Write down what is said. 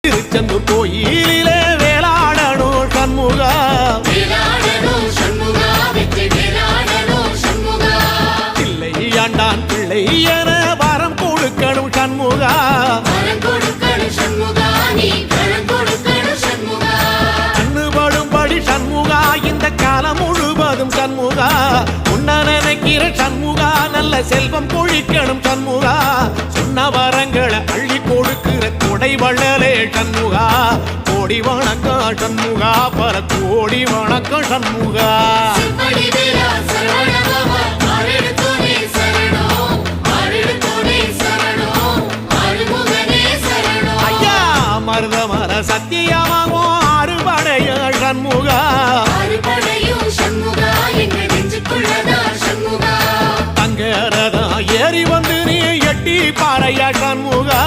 திருச்செந்தூர் கோயிலிலே வேளாடணும் சண்முகா, பிள்ளை ஆண்டான் பிள்ளை என வரம் கொடுக்கணும் சண்முகா, கண்ணுபடும்படி சண்முகா இந்த காலம் முழுவதும் சண்முகா, உன்ன நினைக்கிற சண்முகா நல்ல செல்வம் பொழிக்கணும் சண்முகா, சொன்ன வரங்களை அள்ளி கொடுக்கிற கொடை வள்ளலே சண்முகா, கோடி வணக்கம் சண்முகா, பல கோடி வணக்கம் சண்முகா. ஐயா மருதமர சத்தியமாகும் அறுபடைய சண்முகா, தங்கரதா ஏறி வந்து நீ எட்டி பாறையா சண்முகா,